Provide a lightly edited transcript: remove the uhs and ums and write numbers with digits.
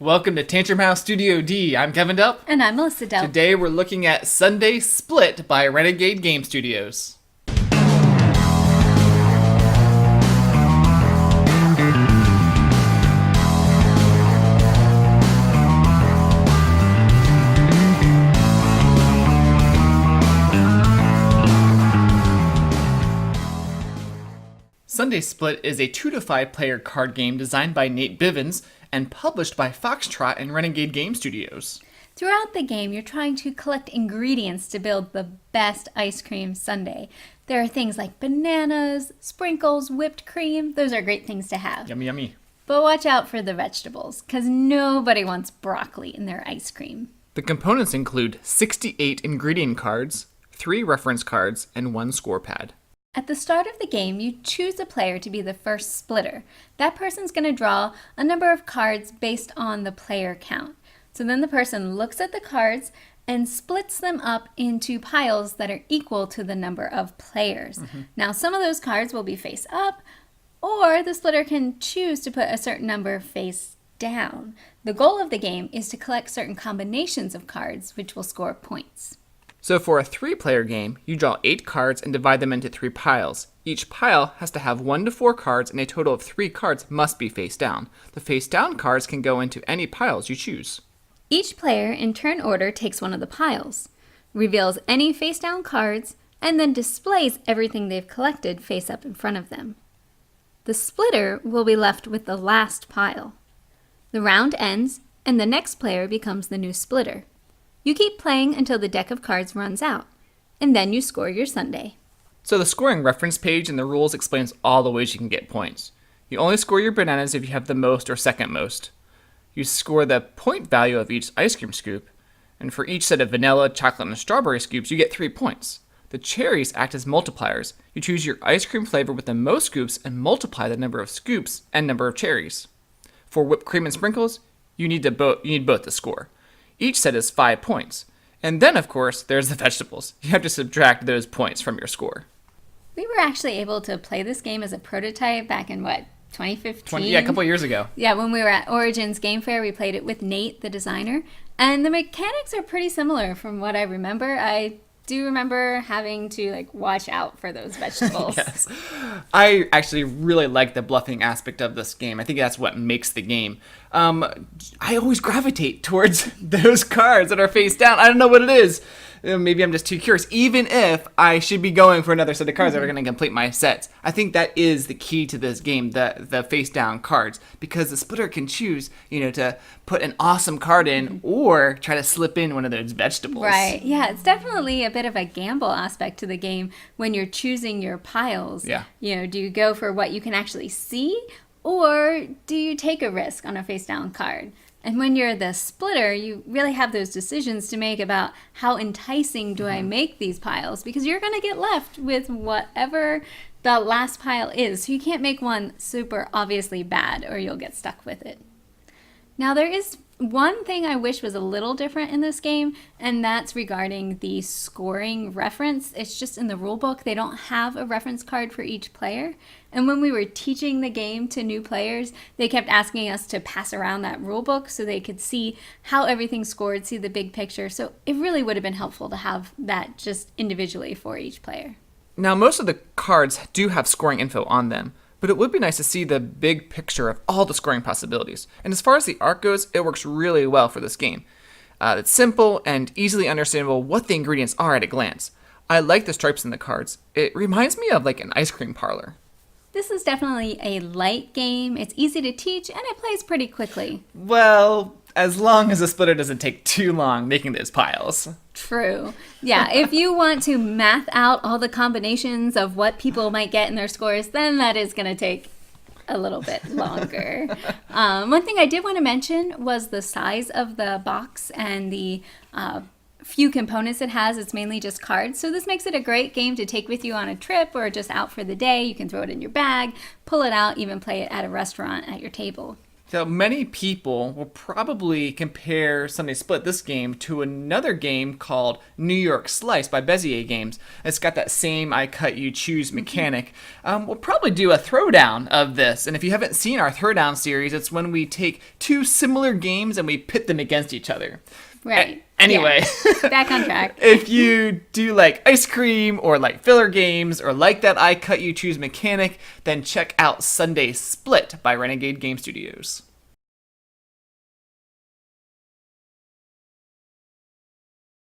Welcome to Tantrum House Studio D. I'm Kevin Delp. And I'm Melissa Delp. Today we're looking at Sundae Split by Renegade Game Studios. Sundae Split is a 2 to 5 player card game designed by Nate Bivens and published by Foxtrot and Renegade Game Studios. Throughout the game, you're trying to collect ingredients to build the best ice cream sundae. There are things like bananas, sprinkles, whipped cream. Those are great things to have. Yummy, yummy. But watch out for the vegetables, because nobody wants broccoli in their ice cream. The components include 68 ingredient cards, 3 reference cards, and 1 score pad. At the start of the game, you choose a player to be the first splitter. That person's going to draw a number of cards based on the player count. So then the person looks at the cards and splits them up into piles that are equal to the number of players. Now, some of those cards will be face up, or the splitter can choose to put a certain number face down. The goal of the game is to collect certain combinations of cards, which will score points. So for a 3-player game, you draw 8 cards and divide them into 3 piles. Each pile has to have 1 to 4 cards, and a total of 3 cards must be face down. The face down cards can go into any piles you choose. Each player, in turn order, takes one of the piles, reveals any face down cards, and then displays everything they've collected face up in front of them. The splitter will be left with the last pile. The round ends, and the next player becomes the new splitter. You keep playing until the deck of cards runs out, and then you score your sundae. So the scoring reference page in the rules explains all the ways you can get points. You only score your bananas if you have the most or second most. You score the point value of each ice cream scoop, and for each set of vanilla, chocolate, and strawberry scoops, you get 3 points. The cherries act as multipliers. You choose your ice cream flavor with the most scoops and multiply the number of scoops and number of cherries. For whipped cream and sprinkles, you need both to score. Each set is 5 points. And then, of course, there's the vegetables. You have to subtract those points from your score. We were actually able to play this game as a prototype back in, 2015? Yeah, a couple of years ago. Yeah, when we were at Origins Game Fair, we played it with Nate, the designer. And the mechanics are pretty similar from what I remember. I do remember having to watch out for those vegetables. Yes. I actually really like the bluffing aspect of this game. I think that's what makes the game. I always gravitate towards those cards that are face down. I don't know what it is. Maybe I'm just too curious. Even if I should be going for another set of cards that are going to complete my sets. I think that is the key to this game, the face down cards. Because the splitter can choose, to put an awesome card in or try to slip in one of those vegetables. Right. Yeah, it's definitely a bit of a gamble aspect to the game when you're choosing your piles. Yeah. Do you go for what you can actually see, or do you take a risk on a face down card? And when you're the splitter, you really have those decisions to make about how enticing do I make these piles, because you're going to get left with whatever the last pile is. So you can't make one super obviously bad or you'll get stuck with it. Now there is one thing I wish was a little different in this game, and that's regarding the scoring reference. It's just in the rule book. They don't have a reference card for each player. And when we were teaching the game to new players, they kept asking us to pass around that rule book so they could see how everything scored, see the big picture. So it really would have been helpful to have that just individually for each player. Now, most of the cards do have scoring info on them, but it would be nice to see the big picture of all the scoring possibilities. And as far as the art goes, it works really well for this game. It's simple and easily understandable what the ingredients are at a glance. I like the stripes in the cards. It reminds me of an ice cream parlor. This is definitely a light game. It's easy to teach, and it plays pretty quickly. Well, as long as the splitter doesn't take too long making those piles. True. Yeah, if you want to math out all the combinations of what people might get in their scores, then that is going to take a little bit longer. One thing I did want to mention was the size of the box and the few components it has. It's mainly just cards. So this makes it a great game to take with you on a trip or just out for the day. You can throw it in your bag, pull it out, even play it at a restaurant at your table. So many people will probably compare Sunday Split, this game, to another game called New York Slice by Bezier Games. It's got that same I cut, you choose mechanic. We'll probably do a throwdown of this. And if you haven't seen our throwdown series, it's when we take two similar games and we pit them against each other. Right. Anyway, Yeah. Back on track. If you do like ice cream or like filler games or like that I cut you choose mechanic, then check out Sunday Split by Renegade Game Studios.